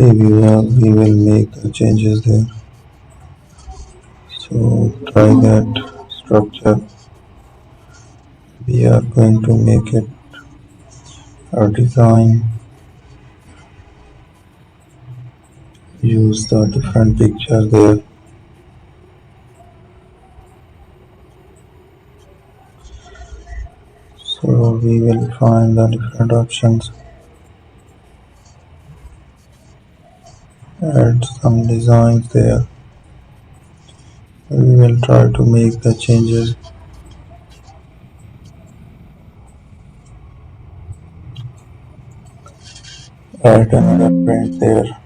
we will make the changes there. So try that structure. We are going to make it a design. Use the different picture there. So we will find the different options. Add some designs there. We will try to make the changes. Add another print there.